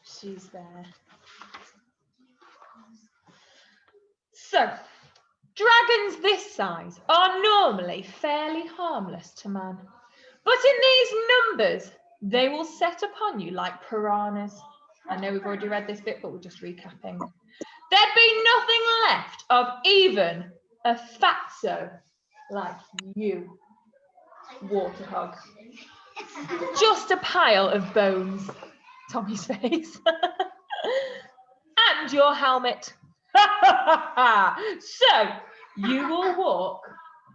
She's there. So, dragons this size are normally fairly harmless to man. But in these numbers, they will set upon you like piranhas. I know we've already read this bit, but we're just recapping. There'd be nothing left of even a fatso like you, Waterhog. Just a pile of bones. Tommy's face. And your helmet. So you will walk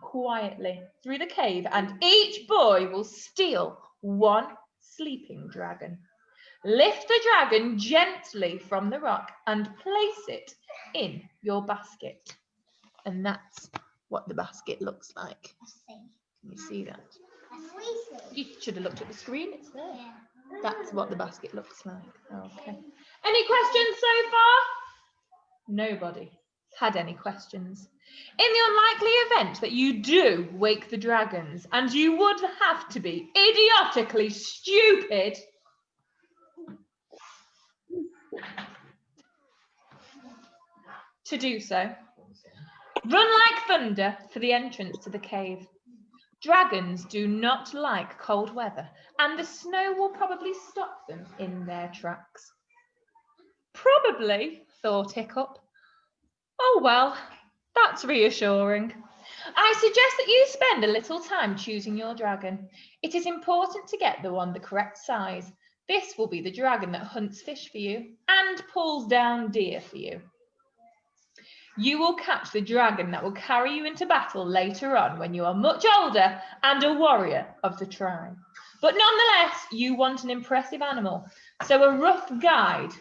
quietly through the cave, and each boy will steal one sleeping dragon. Lift the dragon gently from the rock and place it in your basket. And that's what the basket looks like. Can you see that? You should have looked at the screen, it's there. That's what the basket looks like. Okay. Any questions so far? Nobody had any questions. In the unlikely event that you do wake the dragons, and you would have to be idiotically stupid to do so, run like thunder for the entrance to the cave. Dragons do not like cold weather, and the snow will probably stop them in their tracks. Probably, thought Hiccup. Oh well, that's reassuring. I suggest that you spend a little time choosing your dragon. It is important to get the one the correct size. This will be the dragon that hunts fish for you and pulls down deer for you. You will catch the dragon that will carry you into battle later on when you are much older and a warrior of the tribe. But nonetheless, you want an impressive animal, so a rough guide.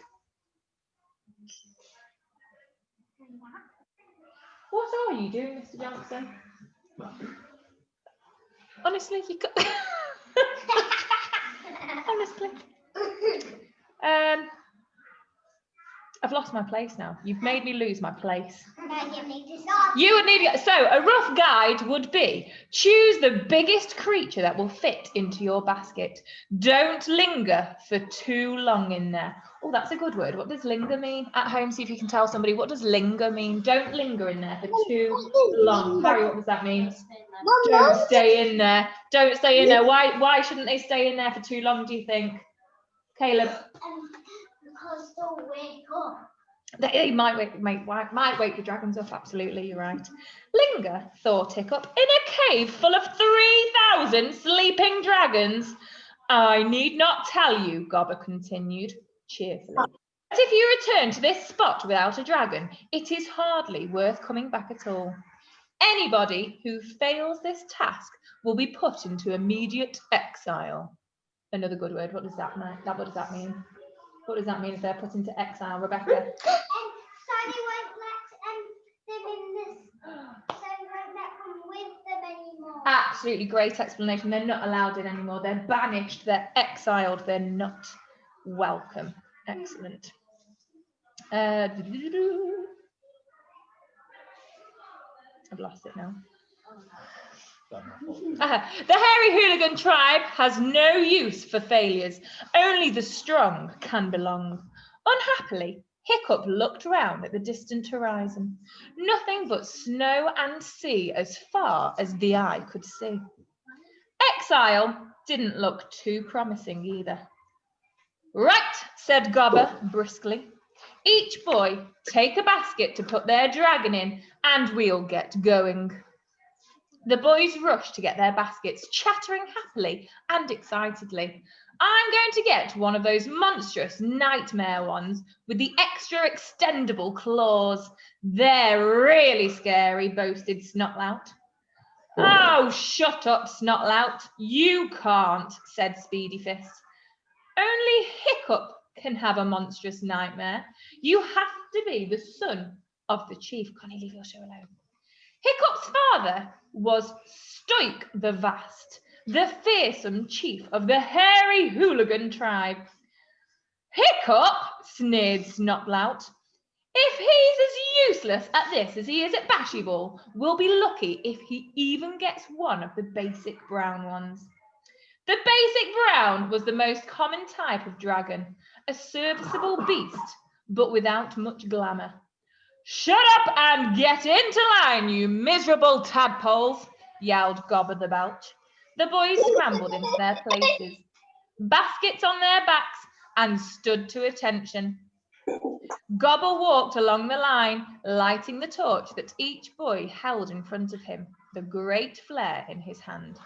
What are you doing, Mr. Johnson? Honestly, you could... Honestly. I've lost my place now. You've made me lose my place. You would need... So, a rough guide would be, choose the biggest creature that will fit into your basket. Don't linger for too long in there. Oh, that's a good word. What does linger mean? At home, see if you can tell somebody. What does linger mean? Don't linger in there for too long. Harry, what does that mean? Don't stay in there. Don't stay in there. Why shouldn't they stay in there for too long, do you think? Caleb? Because they'll wake up. They might wake the dragons up, absolutely, you're right. Linger, thought Hiccup, in a cave full of 3,000 sleeping dragons. I need not tell you, Gobber continued cheerfully, that if you return to this spot without a dragon, it is hardly worth coming back at all. Anybody who fails this task will be put into immediate exile. Another good word. What does that mean? What does that mean? What does that mean if they're put into exile, Rebecca? Sally won't let them in this. Sally won't let them with them anymore. Absolutely great explanation. They're not allowed in anymore. They're banished. They're exiled. They're not welcome. Excellent. I've lost it now. The hairy hooligan tribe has no use for failures. Only the strong can belong. Unhappily, Hiccup looked round at the distant horizon. Nothing but snow and sea as far as the eye could see. Exile didn't look too promising either. Right, said Gobber briskly. Each boy take a basket to put their dragon in, and we'll get going. The boys rushed to get their baskets, chattering happily and excitedly. I'm going to get one of those monstrous nightmare ones with the extra extendable claws. They're really scary, boasted Snotlout. Oh, shut up, Snotlout. You can't, said Speedy Fist. Only Hiccup can have a monstrous nightmare. You have to be the son of the chief. Connie, leave your show alone. Hiccup's father was Stoik the Vast, the fearsome chief of the hairy hooligan tribe. Hiccup, sneered Snotlout. If he's as useless at this as he is at Bashyball, we'll be lucky if he even gets one of the basic brown ones. The basic brown was the most common type of dragon, a serviceable beast, but without much glamour. "Shut up and get into line, you miserable tadpoles," yelled Gobber the Belch. The boys scrambled into their places, baskets on their backs, and stood to attention. Gobber walked along the line, lighting the torch that each boy held in front of him, the great flare in his hand.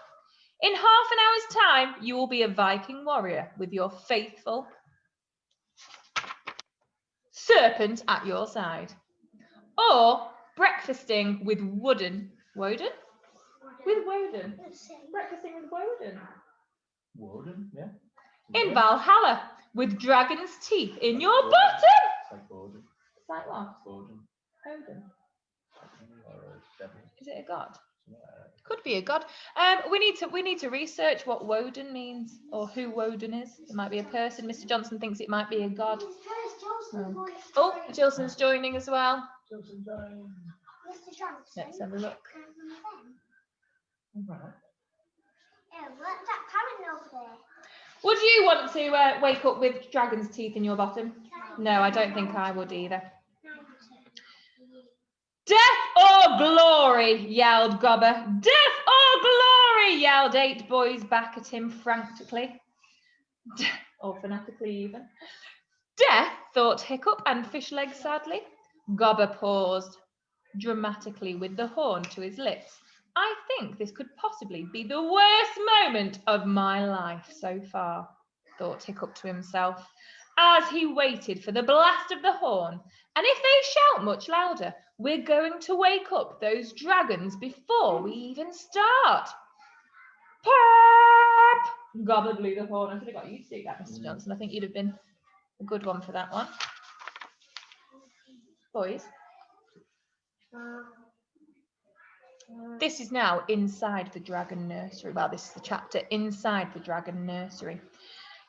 "In half an hour's time, you will be a Viking warrior with your faithful serpent at your side. Or breakfasting with Woden. Woden? With Woden. Breakfasting with Woden. Woden, yeah. In Valhalla, with dragon's teeth in your bottom. It's like Woden. It's like what? Woden. Odin. Or devil. Is it a god? Something like that. Could be a god. We need to research what Woden means or who Woden is. It might be a person. Mr. Johnson thinks it might be a god. Oh, Jilson's joining as well. Johnson Jones. Mr. Johnson. Let's have a look. Right. Yeah, what's that coming over there? Would you want to wake up with dragon's teeth in your bottom? No, I don't think I would either. "Death or glory," yelled Gobber. "Death or glory," yelled 8 boys back at him frantically. Or fanatically even. "Death," thought Hiccup and Fishleg sadly. Gobber paused dramatically with the horn to his lips. "I think this could possibly be the worst moment of my life so far," thought Hiccup to himself, as he waited for the blast of the horn. "And if they shout much louder, we're going to wake up those dragons before we even start." Pop! Gobber blew the horn. I should have got you to do that, Mr. Johnson. I think you'd have been a good one for that one. Boys. This is now inside the dragon nursery. Well, this is the chapter inside the dragon nursery.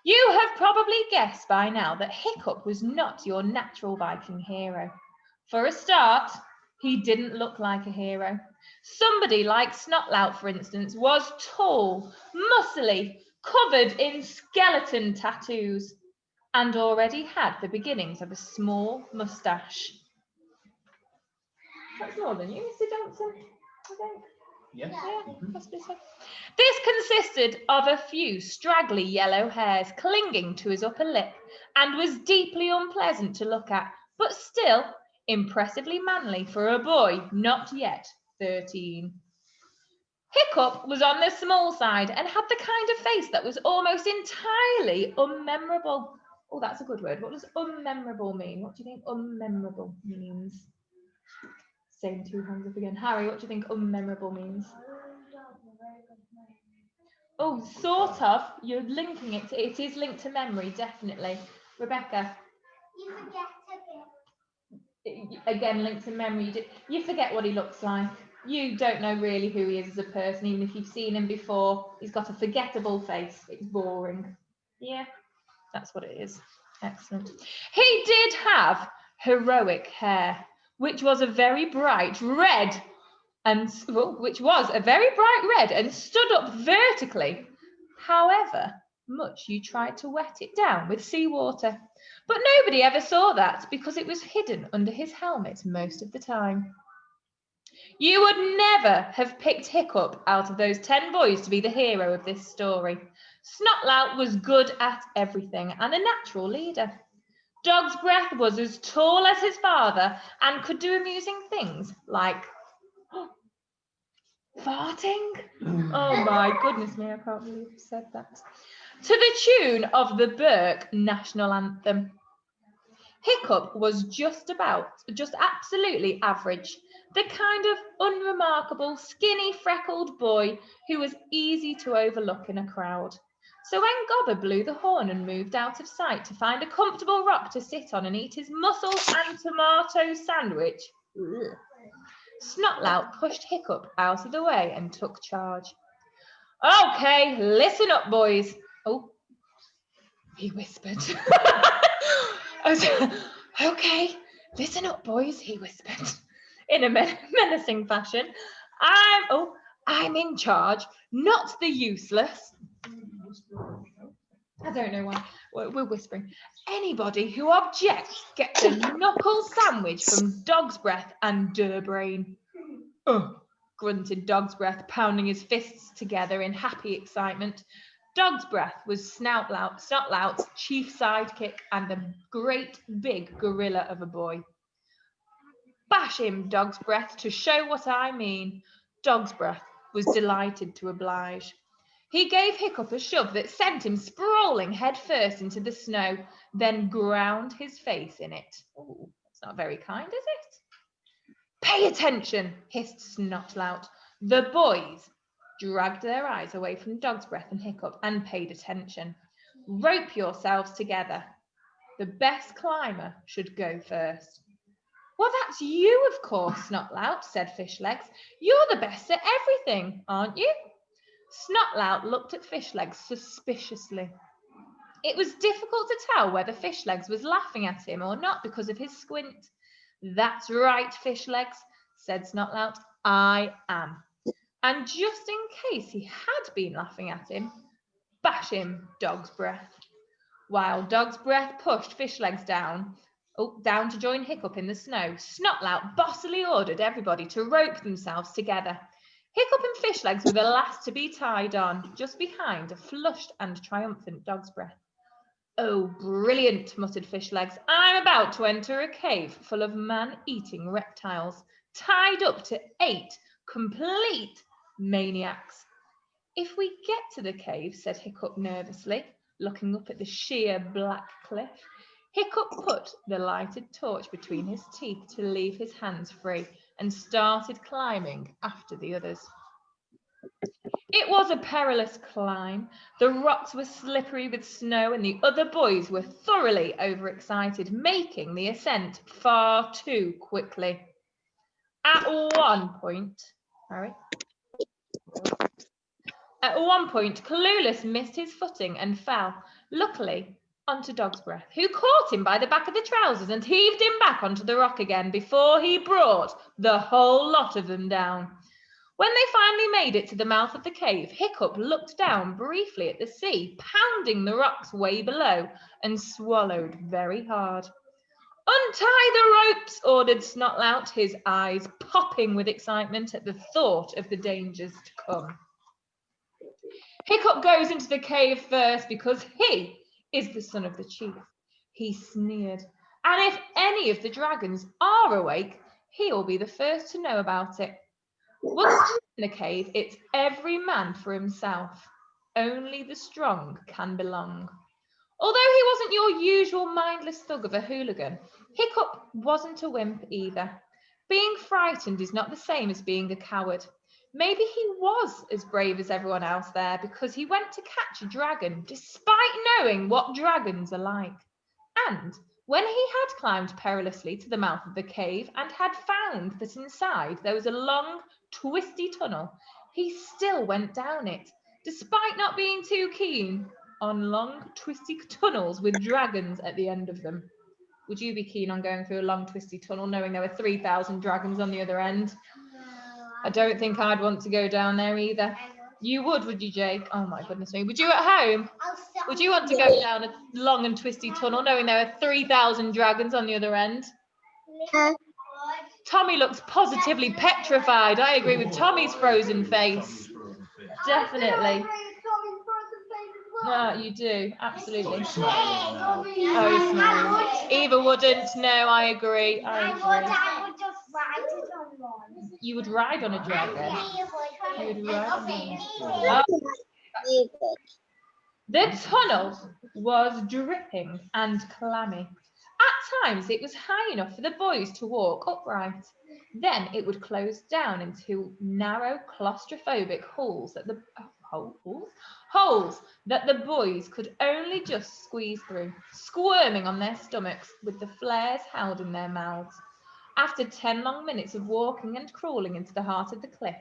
You have probably guessed by now that Hiccup was not your natural Viking hero. For a start, he didn't look like a hero. Somebody like Snotlout, for instance, was tall, muscly, covered in skeleton tattoos, and already had the beginnings of a small moustache. That's more than you, Mr. Johnson, I think. Yes. Yeah, possibly so. This consisted of a few straggly yellow hairs clinging to his upper lip and was deeply unpleasant to look at, but still impressively manly for a boy not yet 13. Hiccup was on the small side and had the kind of face that was almost entirely unmemorable. Oh, that's a good word. What does unmemorable mean? What do you think unmemorable means? Same 2 hands up again. Harry, what do you think unmemorable means? Oh, sort of. You're linking it. It is linked to memory, definitely. Rebecca? You forget a bit. Again, linked to memory. You forget what he looks like. You don't know really who he is as a person, even if you've seen him before. He's got a forgettable face. It's boring. Yeah, that's what it is. Excellent. He did have heroic hair, which was a very bright red and stood up vertically. However much you tried to wet it down with seawater. But nobody ever saw that because it was hidden under his helmet most of the time. You would never have picked Hiccup out of those 10 boys to be the hero of this story. Snotlout was good at everything and a natural leader. Dog's Breath was as tall as his father and could do amusing things like farting. Oh my goodness me, I can't believe I said that. To the tune of the Burke National Anthem. Hiccup was just absolutely average, the kind of unremarkable, skinny, freckled boy who was easy to overlook in a crowd. So when Gobber blew the horn and moved out of sight to find a comfortable rock to sit on and eat his mussel and tomato sandwich, Snotlout pushed Hiccup out of the way and took charge. "Okay, listen up, boys." Oh, he whispered. "Okay, listen up, boys," he whispered in a menacing fashion. I'm in charge, not the useless." I don't know why. We're whispering. Anybody who objects gets a knuckle sandwich from Dog's Breath and Durbrain. Ugh, grunted Dog's Breath, pounding his fists together in happy excitement. Dog's Breath was Snotlout's chief sidekick and a great big gorilla of a boy. Bash him, Dog's Breath, to show what I mean. Dog's Breath was delighted to oblige. He gave Hiccup a shove that sent him sprawling headfirst into the snow, then ground his face in it. Oh, that's not very kind, is it? Pay attention, hissed Snotlout. The boys dragged their eyes away from Dog's Breath and Hiccup and paid attention. Rope yourselves together. The best climber should go first. Well, that's you, of course, Snotlout, said Fishlegs. You're the best at everything, aren't you? Snotlout looked at Fishlegs suspiciously. It was difficult to tell whether Fishlegs was laughing at him or not because of his squint. That's right, Fishlegs, said Snotlout. I am. And just in case he had been laughing at him, bash him, Dog's Breath. While Dog's Breath pushed Fishlegs down to join Hiccup in the snow, Snotlout bossily ordered everybody to rope themselves together. Hiccup and Fishlegs were the last to be tied on, just behind a flushed and triumphant Dog's Breath. Oh, brilliant, muttered Fishlegs. I'm about to enter a cave full of man-eating reptiles, tied up to 8 complete maniacs. If we get to the cave, said Hiccup nervously, looking up at the sheer black cliff. Hiccup put the lighted torch between his teeth to leave his hands free and started climbing after the others. It was a perilous climb. The rocks were slippery with snow and the other boys were thoroughly overexcited, making the ascent far too quickly. At one point, Clueless missed his footing and fell, luckily, onto Dog's Breath, who caught him by the back of the trousers and heaved him back onto the rock again before he brought the whole lot of them down. When they finally made it to the mouth of the cave, Hiccup looked down briefly at the sea, pounding the rocks way below, and swallowed very hard. Untie the ropes, ordered Snotlout, his eyes popping with excitement at the thought of the dangers to come. Hiccup goes into the cave first because he is the son of the chief, he sneered. And if any of the dragons are awake, he'll be the first to know about it. Once in the cave, it's every man for himself. Only the strong can belong. Although he wasn't your usual mindless thug of a hooligan, Hiccup wasn't a wimp either. Being frightened is not the same as being a coward. Maybe he was as brave as everyone else there because he went to catch a dragon despite knowing what dragons are like. And when he had climbed perilously to the mouth of the cave and had found that inside there was a long, twisty tunnel, he still went down it, despite not being too keen on long, twisty tunnels with dragons at the end of them. Would you be keen on going through a long, twisty tunnel knowing there were 3,000 dragons on the other end? I don't think I'd want to go down there either. You would you, Jake? Oh my goodness me. Would you at home? Would you want to go down a long and twisty tunnel knowing there are 3,000 dragons on the other end? Tommy looks positively petrified. I agree with Tommy's frozen face. Definitely. No, you do. Absolutely. Oh, smells. Eva wouldn't. No, I agree. I agree. You would ride on a dragon. You would ride on The tunnel was dripping and clammy. At times, it was high enough for the boys to walk upright. Then it would close down into narrow, claustrophobic holes that the boys could only just squeeze through, squirming on their stomachs with the flares held in their mouths. After 10 long minutes of walking and crawling into the heart of the cliff,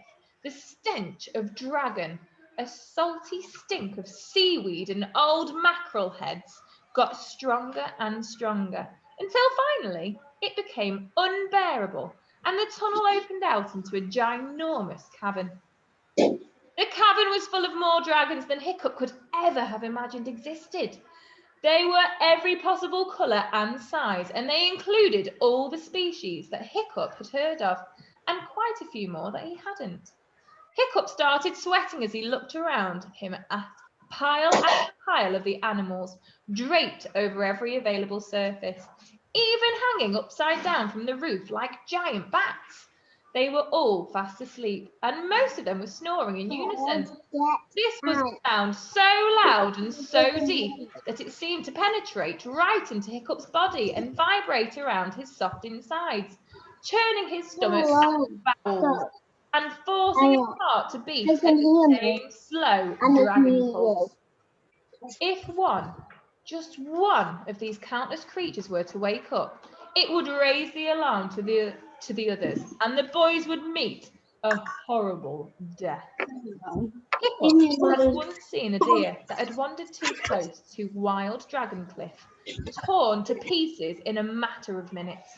the stench of dragon, a salty stink of seaweed and old mackerel heads got stronger and stronger until finally it became unbearable and the tunnel opened out into a ginormous cavern. The cavern was full of more dragons than Hiccup could ever have imagined existed. They were every possible colour and size, and they included all the species that Hiccup had heard of, and quite a few more that he hadn't. Hiccup started sweating as he looked around him at pile after pile of the animals, draped over every available surface, even hanging upside down from the roof like giant bats. They were all fast asleep, and most of them were snoring in unison. This was a sound so loud and so deep that it seemed to penetrate right into Hiccup's body and vibrate around his soft insides, churning his stomach and bowels, and forcing his heart to beat at the same slow dragon pulse. If one, just one of these countless creatures were to wake up, it would raise the alarm to the others, and the boys would meet a horrible death. Hiccup had once seen a deer that had wandered too close to Wild Dragon Cliff, torn to pieces in a matter of minutes.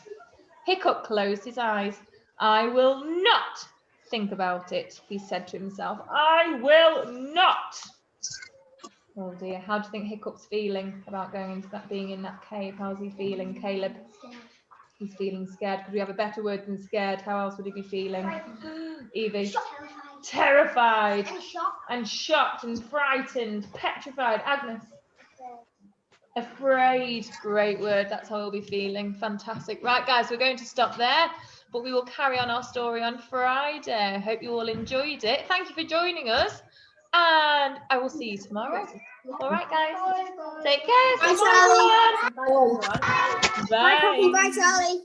Hiccup closed his eyes. I will not think about it, he said to himself. I will not. Oh dear, how do you think Hiccup's feeling about going into that, being in that cave? How's he feeling, Caleb? He's feeling scared. Could we have a better word than scared? How else would he be feeling? Evie? Terrified. And shocked and frightened. Petrified. Agnes? Afraid. Great word. That's how he'll be feeling. Fantastic. Right, guys, we're going to stop there, but we will carry on our story on Friday. I hope you all enjoyed it. Thank you for joining us, and I will see you tomorrow. All right, guys. Take care. Bye, Bye. Charlie. Bye. Bye, Charlie.